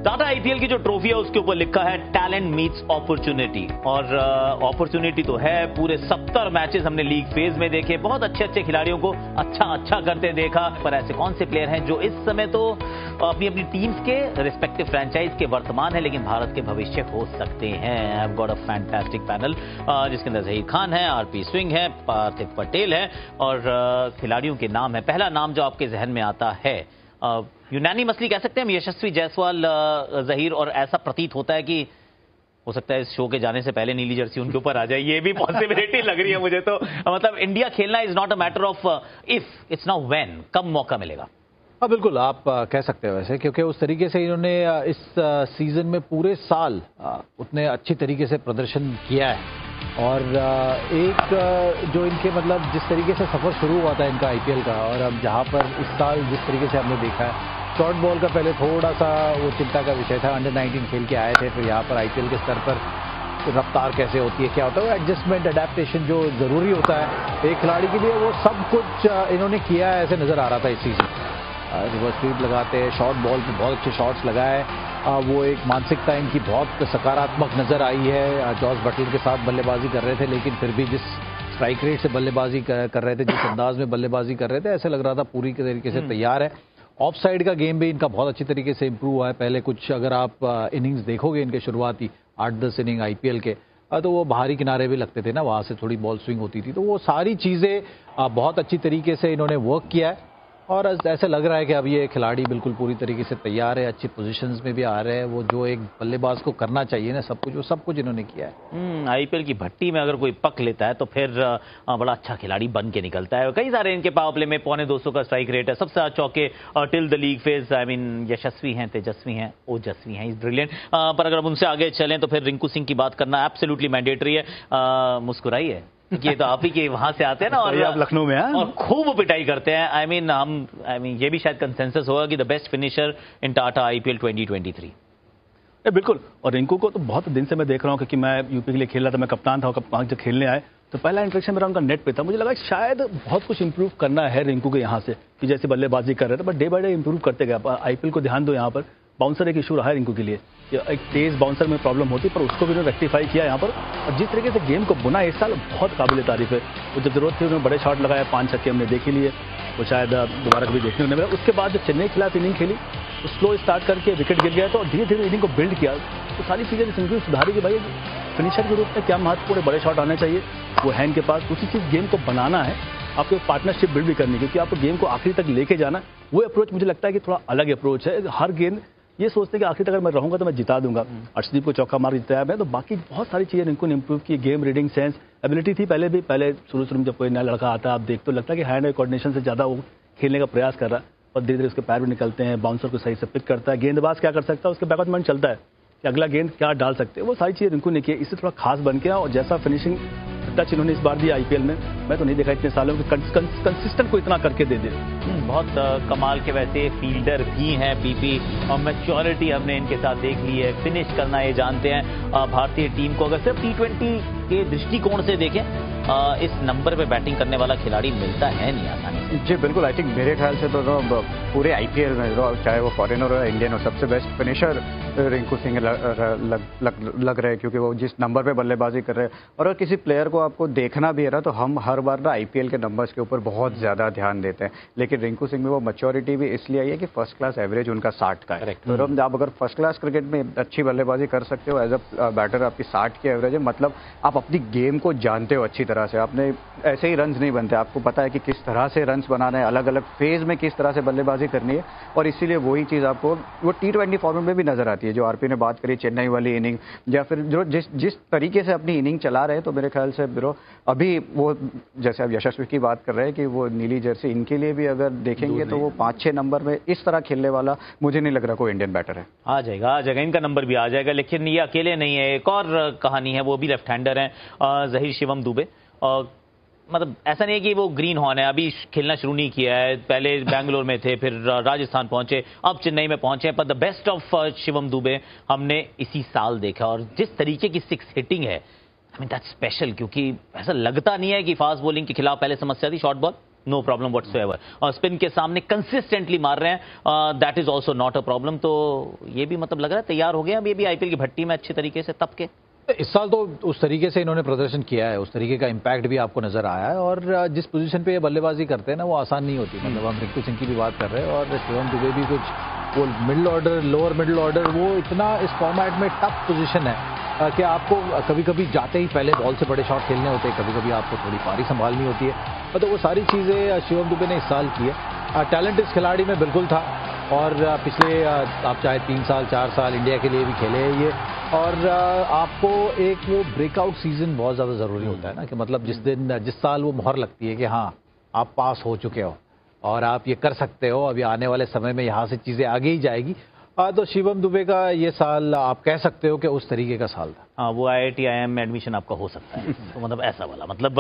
Tata IPL की जो trophy है उसके ऊपर लिखा है टैलेंट मीट्स अपॉर्चुनिटी, और अपॉर्चुनिटी तो है। पूरे 70 मैचेस हमने लीग फेज में देखे, बहुत अच्छे अच्छे खिलाड़ियों को अच्छा करते देखा। पर ऐसे कौन से प्लेयर हैं जो इस समय तो अपनी अपनी टीम्स के रिस्पेक्टिव फ्रेंचाइज के वर्तमान है, लेकिन भारत के भविष्य हो सकते हैं। I have got a fantastic panel जिसके अंदर जहीर खान है, आरपी सिंह है, पार्थिव पटेल है और खिलाड़ियों के नाम है। पहला नाम जो आपके जहन में आता है, यूनानिमसली कह सकते हैं हम, यशस्वी जायसवाल जहीर, और ऐसा प्रतीत होता है कि हो सकता है इस शो के जाने से पहले नीली जर्सी उनके ऊपर आ जाए। ये भी पॉसिबिलिटी लग रही है मुझे तो। मतलब इंडिया खेलना is not a matter of if, it's now when, कब मौका मिलेगा। हाँ बिल्कुल, आप कह सकते हो वैसे, क्योंकि उस तरीके से इन्होंने इस सीजन में पूरे साल उतने अच्छी तरीके से प्रदर्शन किया है। और एक जो इनके मतलब जिस तरीके से सफ़र शुरू हुआ था इनका आईपीएल का, और अब जहाँ पर इस साल जिस तरीके से हमने देखा है, शॉर्ट बॉल का पहले थोड़ा सा वो चिंता का विषय था, अंडर 19 खेल के आए थे, फिर यहाँ पर आईपीएल के स्तर पर रफ्तार कैसे होती है, क्या होता है, वो एडजस्टमेंट अडेप्टेशन जो ज़रूरी होता है एक खिलाड़ी के लिए, वो सब कुछ इन्होंने किया है ऐसे नज़र आ रहा था इस सीजन। रिवर्स स्वीप लगाते हैं, शॉर्ट बॉल पे बहुत अच्छे शॉट्स लगाए, वो एक मानसिकता इनकी बहुत सकारात्मक नज़र आई है। जॉस बटलर के साथ बल्लेबाजी कर रहे थे, लेकिन फिर भी जिस स्ट्राइक रेट से बल्लेबाजी कर रहे थे, जिस अंदाज में बल्लेबाजी कर रहे थे, ऐसे लग रहा था पूरी तरीके से तैयार है। ऑफ साइड का गेम भी इनका बहुत अच्छी तरीके से इंप्रूव हुआ है। पहले कुछ अगर आप इनिंग्स देखोगे इनके शुरुआती 8-10 इनिंग आईपीएल के, तो वो बाहरी किनारे भी लगते थे ना, वहाँ से थोड़ी बॉल स्विंग होती थी, तो वो सारी चीज़ें बहुत अच्छी तरीके से इन्होंने वर्क किया है। और ऐसा लग रहा है कि अब ये खिलाड़ी बिल्कुल पूरी तरीके से तैयार है, अच्छी पोजीशंस में भी आ रहे हैं। वो जो एक बल्लेबाज को करना चाहिए ना सब कुछ, वो सब कुछ इन्होंने किया है। आईपीएल की भट्टी में अगर कोई पक लेता है तो फिर बड़ा अच्छा खिलाड़ी बन के निकलता है। कई सारे इनके पावर प्ले में 250 का स्ट्राइक रेट है, सबसे ज्यादा चौके till the league phase. I mean Yashasvi हैं, तेजस्वी हैं, ओजस्वी हैं, इज ब्रिलियंट। पर अगर हम उनसे आगे चलें तो फिर रिंकू सिंह की बात करना एब्सोल्युटली मैंडेटरी है। मुस्कुराइए, ये तो आप ही के वहां से आते हैं ना, और आप लखनऊ में हैं और खूब पिटाई करते हैं। आई मीन ये भी शायद कंसेंसस होगा कि the best finisher in Tata IPL 2023। बिल्कुल, और रिंकू को तो बहुत दिन से मैं देख रहा हूँ, क्योंकि मैं यूपी के लिए खेल रहा था, मैं कप्तान था, वहाँ जब खेलने आए तो पहला इंटरेक्शन मेरा उनका नेट पे था। मुझे लगा शायद बहुत कुछ इंप्रूव करना है रिंकू के यहाँ से, कि जैसे बल्लेबाजी कर रहे थे, but day by day improve करते गए। आईपीएल को ध्यान दो, यहाँ पर बाउंसर एक इशू रहा है रिंकू के लिए, एक तेज बाउंसर में प्रॉब्लम होती, पर उसको भी उन्होंने रेक्टिफाई किया यहाँ पर। और जिस तरीके से गेम को बुना इस साल, बहुत काबिल तारीफ है। वो जब जरूरत थी उन्होंने बड़े शॉट लगाए, 5 छक्के हमने देख ही लिए, वो शायद दोबारा कभी देखने को नहीं मिला। उसके बाद जब चेन्नई के खिलाफ इनिंग खेली तो स्लो स्टार्ट करके विकेट गिर गया, तो धीरे धीरे इनिंग को बिल्ड किया, तो सारी चीज़ें इनकी सुधारी कि भाई फिनिशर के रूप में क्या महत्वपूर्ण बड़े शॉट आने चाहिए, वो हैंड के पास। उसी चीज़ गेम को बनाना है, आपको एक पार्टनरशिप बिल्ड भी करनी, क्योंकि आपको गेम को आखिरी तक लेके जाना। वो अप्रोच मुझे लगता है कि थोड़ा अलग अप्रोच है। हर गेंद ये सोचते हैं कि आखिर तक अगर मैं रहूंगा तो मैं जिता दूंगा। अर्शदीप को चौका मार जिताया मैं, तो बाकी बहुत सारी चीजें इनको इंप्रूव की। गेम रीडिंग सेंस एबिलिटी थी पहले शुरू में, जब कोई नया लड़का आता है आप देखते तो लगता है कि हैंड कोऑर्डिनेशन से ज्यादा वो खेलने का प्रयास कर रहा है, और धीरे धीरे उसके पैर भी निकलते हैं, बाउंसर को सही से पिक करता है, गेंदबाज क्या कर सकता है उसके बैकवर्ड माइंड चलता है कि अगला गेंद क्या डाल सकते हैं। वो सारी चीजें रिंकू ने की, इससे थोड़ा खास बन गया। और जैसा फिनिशिंग टच इन्होंने इस बार दिया आईपीएल में, मैं तो नहीं देखा इतने सालों में कंसिस्टेंट को इतना करके दे दे। बहुत कमाल के वैसे फील्डर भी हैं पीपी, और मैच्योरिटी हमने इनके साथ देख ली है, फिनिश करना ये जानते हैं। भारतीय टीम को अगर सिर्फ T20 के दृष्टिकोण से देखें, इस नंबर पे बैटिंग करने वाला खिलाड़ी मिलता है नहीं आसानी से। जी बिल्कुल, आई थिंक मेरे ख्याल से तो पूरे आईपीएल में चाहे वो फॉरेनर हो या इंडियन हो, सबसे बेस्ट फिनिशर रिंकू सिंह लग रहे हैं, क्योंकि वो जिस नंबर पे बल्लेबाजी कर रहे हैं। और अगर किसी प्लेयर को आपको देखना भी है ना, तो हम हर बार ना आईपीएल के नंबर्स के ऊपर बहुत ज़्यादा ध्यान देते हैं, लेकिन रिंकू सिंह में वो मैच्योरिटी भी इसलिए आई है कि फर्स्ट क्लास एवरेज उनका 60 का है। तो आप अगर फर्स्ट क्लास क्रिकेट में अच्छी बल्लेबाजी कर सकते हो, एज अ बैटर आपकी 60 की एवरेज है, मतलब आप अपनी गेम को जानते हो अच्छी तरह से। आपने ऐसे ही रन्स नहीं बनते, आपको पता है कि किस तरह से रन्स बनाना है, अलग अलग फेज में किस तरह से बल्लेबाजी करनी है, और इसीलिए वही चीज़ आपको वो T20 फॉर्मेट में भी नजर आती है। जो आरपी ने बात करी चेन्नई वाली इनिंग, या फिर जो जिस तरीके से अपनी इनिंग चला रहे हैं, तो मेरे ख्याल से ब्रो अभी वो जैसे आप यशस्वी की बात कर रहे हैं कि वो नीली जर्सी इनके लिए भी अगर देखेंगे तो वो 5-6 नंबर में इस तरह खेलने वाला मुझे नहीं लग रहा कोई इंडियन बैटर है। आ जाएगा इनका नंबर भी आ जाएगा, लेकिन ये अकेले नहीं है, एक और कहानी है, वो भी लेफ्ट हैंडर है, जहीर शिवम दुबे। मतलब ऐसा नहीं है कि वो ग्रीन हॉर्न है, अभी खेलना शुरू नहीं किया है, पहले बैंगलोर में थे, फिर राजस्थान पहुंचे, अब चेन्नई में पहुंचे, पर the best of Shivam Dubey हमने इसी साल देखा। और जिस तरीके की 6 हिटिंग है, आई मीन दैट्स स्पेशल, क्योंकि ऐसा लगता नहीं है कि फास्ट बॉलिंग के खिलाफ पहले समस्या थी short ball, no problem whatsoever. और स्पिन के सामने कंसिस्टेंटली मार रहे हैं, that is also not a problem. तो ये भी मतलब लग रहा है तैयार हो गए अब ये भी आईपीएल की भट्टी में अच्छे तरीके से तब के। इस साल तो उस तरीके से इन्होंने प्रदर्शन किया है, उस तरीके का इम्पैक्ट भी आपको नजर आया है। और जिस पोजीशन पे ये बल्लेबाजी करते हैं ना वो आसान नहीं होती। मतलब हम रिंकू सिंह की भी बात कर रहे हैं और शिवम दुबे भी कुछ वो middle order, lower middle order, वो इतना इस फॉर्मेट में टफ पोजीशन है कि आपको कभी कभी जाते ही पहले बॉल से बड़े शॉट खेलने होते हैं, कभी कभी आपको थोड़ी पारी संभालनी होती है। तो वो सारी चीज़ें शिवम दुबे ने इस साल की है। टैलेंट इस खिलाड़ी में बिल्कुल था और पिछले आप चाहे 3 साल 4 साल इंडिया के लिए भी खेले हैं ये। और आपको एक वो ब्रेकआउट सीजन बहुत ज़्यादा ज़रूरी होता है ना, कि मतलब जिस साल वो मोहर लगती है कि हाँ आप पास हो चुके हो और आप ये कर सकते हो, अभी आने वाले समय में यहाँ से चीज़ें आगे ही जाएगी। तो शिवम दुबे का ये साल आप कह सकते हो कि उस तरीके का साल था। हाँ, वो IIT IIM में एडमिशन आपका हो सकता है। तो मतलब ऐसा वाला मतलब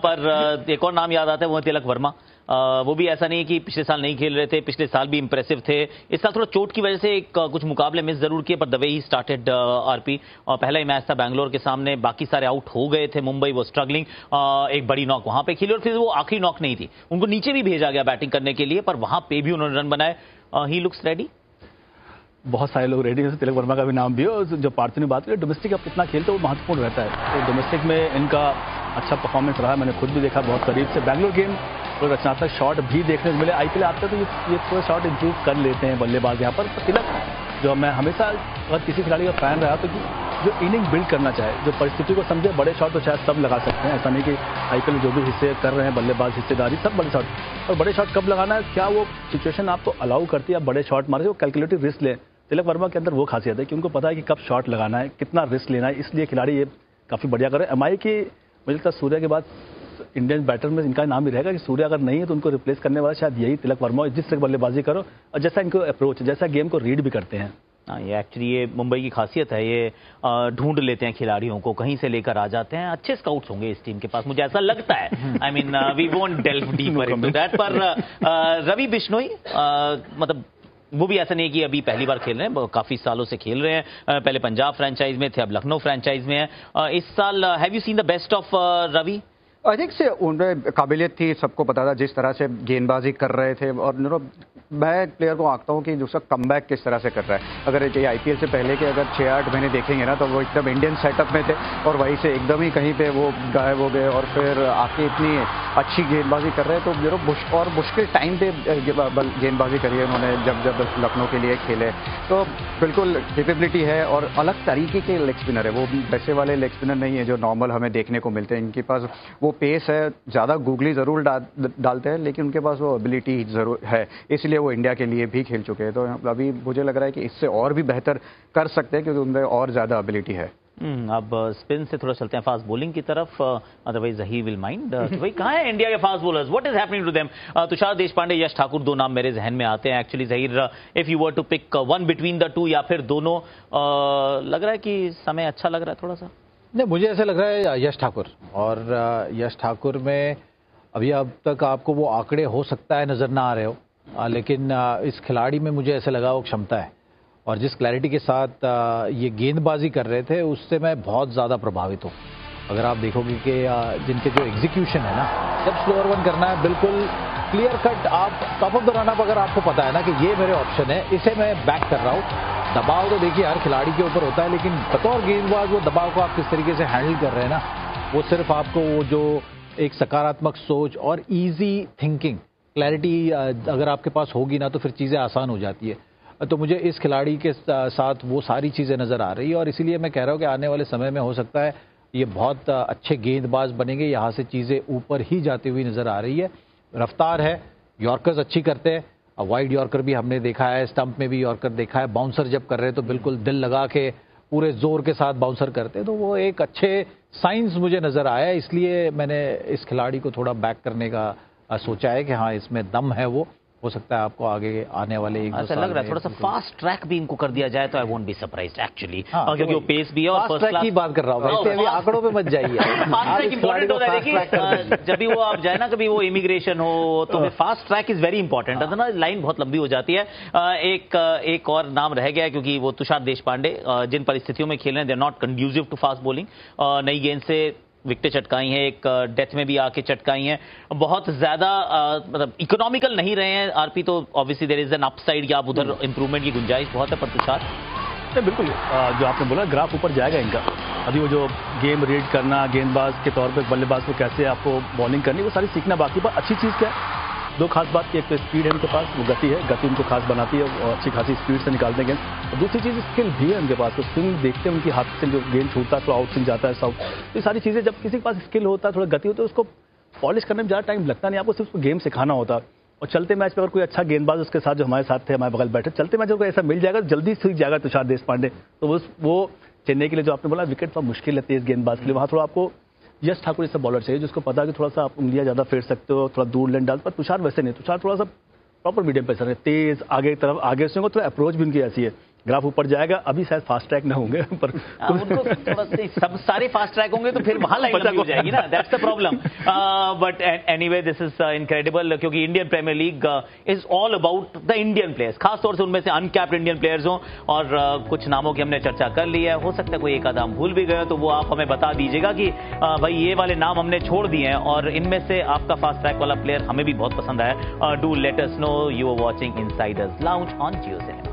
पर एक और नाम याद आता है वो तिलक वर्मा। वो भी ऐसा नहीं है कि पिछले साल नहीं खेल रहे थे, पिछले साल भी इंप्रेसिव थे। इस साल थोड़ा चोट की वजह से कुछ मुकाबले मिस जरूर किए, पर the way he started RP. और पहला ही मैच था बैंगलोर के सामने, बाकी सारे आउट हो गए थे। मुंबई वो स्ट्रगलिंग, एक बड़ी नॉक वहां पे खेली और फिर वो आखिरी नॉक नहीं थी, उनको नीचे भी भेजा गया बैटिंग करने के लिए, पर वहां पे भी उन्होंने रन बनाए। He looks ready. बहुत सारे लोग रेडी हैं, तिलक वर्मा का भी नाम भी हो। जो पार्थिव ने बात की डोमेस्टिक अब कितना खेलते वो महत्वपूर्ण रहता है। तो डोमेस्टिक में इनका अच्छा परफॉर्मेंस रहा है, मैंने खुद भी देखा बहुत करीब से। बैंगलोर गेम तो रचनात्मक शॉट भी देखने को मिले। आईपीएल आते तो ये थोड़ा शॉट इंप्रूव कर लेते हैं बल्लेबाज यहाँ पर। तिलक जो मैं हमेशा अगर किसी खिलाड़ी का फैन रहा तो जो इनिंग बिल्ड करना चाहे, जो परिस्थिति को समझे, बड़े शॉट तो शायद सब लगा सकते हैं। ऐसा नहीं कि आईपीएल में जो भी हिस्से कर रहे हैं बल्लेबाज हिस्सेदारी सब बड़े शॉट। और बड़े शॉट कब लगाना है, क्या वो सिचुएशन आपको अलाउ करती है आप बड़े शॉट मारे, वो कैलकुलेटिव रिस्क लें। तिलक वर्मा के अंदर वो खासियत है कि उनको पता है कि कब शॉट लगाना है, कितना रिस्क लेना है, इसलिए खिलाड़ी ये काफ़ी बढ़िया करे। एमआई की मुझे लगता है सूर्या के बाद इंडियन बैटर में इनका नाम भी रहेगा कि सूर्या अगर नहीं है तो उनको रिप्लेस करने वाला शायद यही तिलक वर्मा, जिस तरह बल्लेबाजी करो और जैसा इनको अप्रोच, जैसा गेम को रीड भी करते हैं। हाँ, ये एक्चुअली ये मुंबई की खासियत है। ये ढूंढ लेते हैं खिलाड़ियों को, कहीं से लेकर आ जाते हैं। अच्छे स्काउट्स होंगे इस टीम के पास, मुझे ऐसा लगता है। I mean we won't delve deeper into that. पर रवि बिश्नोई मतलब वो भी ऐसा नहीं कि अभी पहली बार खेल रहे हैं, काफी सालों से खेल रहे हैं। पहले पंजाब फ्रेंचाइज में थे, अब लखनऊ फ्रेंचाइज में है। इस साल have you seen the best of Ravi? I think से उनमें काबिलियत थी, सबको पता था जिस तरह से गेंदबाजी कर रहे थे। और मैं प्लेयर को आंकता हूँ कि उसका कमबैक किस तरह से कर रहा है। अगर ये आईपीएल से पहले के अगर 6-8 महीने देखेंगे ना तो वो एकदम इंडियन सेटअप में थे और वहीं से एकदम ही कहीं पे वो गायब हो गए और फिर आके इतनी अच्छी गेंदबाजी कर रहे हैं। तो और मुश्किल टाइम पे गेंदबाजी करी है उन्होंने जब लखनऊ के लिए खेले। तो बिल्कुल कैपेबिलिटी है और अलग तरीके के लेग स्पिनर है, वो वैसे वाले लेग स्पिनर नहीं है जो नॉर्मल हमें देखने को मिलते हैं। इनके पास वो पेस है, ज़्यादा गूगली ज़रूर डालते हैं लेकिन उनके पास वो एबिलिटी ज़रूर है, इसलिए वो इंडिया के लिए भी खेल चुके हैं। तो अभी मुझे लग रहा है कि इससे और भी बेहतर कर सकते हैं क्योंकि उनमें और ज़्यादा एबिलिटी है। अब स्पिन से थोड़ा चलते हैं फास्ट बॉलिंग की तरफ, अदरवाइज ही विल माइंड। भाई कहाँ है इंडिया के fast bowlers, what is happening to them? Tushar Deshpande, Yash Thakur, दो नाम मेरे जहन में आते हैं actually. Zaheer, if you were to pick one between the two या फिर दोनों, लग रहा है कि समय अच्छा लग रहा है थोड़ा सा? नहीं, मुझे ऐसा लग रहा है यश ठाकुर। और यश ठाकुर में अभी अब तक आपको वो आंकड़े हो सकता है नजर ना आ रहे हो, लेकिन इस खिलाड़ी में मुझे ऐसा लगा वो क्षमता है और जिस क्लैरिटी के साथ ये गेंदबाजी कर रहे थे उससे मैं बहुत ज़्यादा प्रभावित हूँ। अगर आप देखोगे कि जिनके जो एग्जीक्यूशन है ना, जब स्लोअर वन करना है बिल्कुल क्लियर कट, आप टॉप ऑफ द रनअप अगर आपको पता है ना कि ये मेरे ऑप्शन है, इसे मैं बैक कर रहा हूँ। दबाव तो देखिए हर खिलाड़ी के ऊपर होता है, लेकिन बतौर गेंदबाज वो दबाव को आप किस तरीके से हैंडल कर रहे हैं ना, वो सिर्फ आपको वो जो एक सकारात्मक सोच और ईजी थिंकिंग, क्लैरिटी अगर आपके पास होगी ना तो फिर चीज़ें आसान हो जाती है। तो मुझे इस खिलाड़ी के साथ वो सारी चीज़ें नज़र आ रही है और इसीलिए मैं कह रहा हूँ कि आने वाले समय में हो सकता है ये बहुत अच्छे गेंदबाज बनेंगे। यहाँ से चीज़ें ऊपर ही जाती हुई नज़र आ रही है। रफ्तार है, यॉर्कर्स अच्छी करते हैं, वाइड यॉर्कर भी हमने देखा है, स्टंप में भी यॉर्कर देखा है। बाउंसर जब कर रहे हैं तो बिल्कुल दिल लगा के पूरे जोर के साथ बाउंसर करते हैं, तो वो एक अच्छे साइंस मुझे नज़र आया। इसलिए मैंने इस खिलाड़ी को थोड़ा बैक करने का सोचा है कि हाँ इसमें दम है, वो हो सकता है आपको आगे आने वाले एक ऐसा लग रहा है थोड़ा सा फास्ट ट्रैक भी इनको कर दिया जाए तो I won't be surprised actually, क्योंकि वो पेस भी है और फर्स्ट क्लास की बात कर रहा हूं। वैसे अभी आंकड़ों पे मत जाइए, फास्ट ट्रैक इंपॉर्टेंट होता है। देखिए जब भी वो आप जाए ना, कभी वो इमिग्रेशन हो तो fast track is very important, है ना, लाइन बहुत लंबी हो जाती है। एक और नाम रह गया क्योंकि वो तुषार देशपांडे जिन परिस्थितियों में खेल रहे हैं, they are not conducive to fast bowling. नई गेंद से विकेटें चटकाई हैं, एक डेथ में भी आके चटकाई हैं। बहुत ज्यादा मतलब इकोनॉमिकल नहीं रहे हैं आरपी, तो obviously there is an upside या आप उधर इंप्रूवमेंट की गुंजाइश बहुत है। पर तुषार बिल्कुल जो आपने बोला ग्राफ ऊपर जाएगा इनका। अभी वो जो गेम रीड करना, गेंदबाज के तौर पर बल्लेबाज को कैसे आपको बॉलिंग करनी, वो सारी सीखना बाकी। पर अच्छी चीज़ क्या है, दो खास बात की, एक तो स्पीड है उनके पास, वो गति है, गति उनको खास बनाती है और अच्छी खासी स्पीड से निकालते हैं गेंद। और दूसरी चीज़ स्किल भी है उनके पास, तो स्विंग देखते हैं उनकी हाथ से जो गेंद छूटता है तो आउट स्विंग जाता है साउथ। तो ये सारी चीज़ें जब किसी के पास स्किल होता है, थोड़ा गति होता है, उसको पॉलिश करने में ज़्यादा टाइम लगता नहीं, आपको सिर्फ गेम सिखाना होता है। और चलते मैच पे अगर कोई अच्छा गेंदबाज उसके साथ जो हमारे साथ थे, हमारे बगल बैठे, चलते मैच को ऐसा मिल जाएगा जल्दी सीख जाएगा तुषार देशपांडे। तो वो चेन्नई के लिए जो आपने बोला विकेट थोड़ा मुश्किल है तेज गेंदबाज के लिए, वहाँ थोड़ा आपको यश ठाकुर जैसा बॉलर चाहिए जिसको पता है कि थोड़ा सा आप उंगलियां ज्यादा फेर सकते हो, थोड़ा दूर लेन डाल। पर तुषार वैसे नहीं, तुषार थोड़ा सा प्रॉपर मीडियम पेसर है, तेज आगे की तरफ आगे स्विंग, थोड़ा अप्रोच भी उनकी ऐसी है। ग्राफ ऊपर जाएगा, अभी शायद फास्ट ट्रैक ना होंगे पर उनको सब सारे फास्ट ट्रैक होंगे तो फिर वहां लाइन लंबी हो जाएगी ना, that's the problem. But anyway this is incredible, क्योंकि Indian Premier League is all about the Indian players, खासतौर से उनमें से अनकैप्ड इंडियन प्लेयर्स हों। और कुछ नामों की हमने चर्चा कर ली है, हो सकता है कोई एक आधा हम भूल भी गए तो वो आप हमें बता दीजिएगा कि भाई ये वाले नाम हमने छोड़ दिए हैं और इनमें से आपका फास्ट ट्रैक वाला प्लेयर हमें भी बहुत पसंद आया। Do let us know. You are watching insiders lounge on Jio.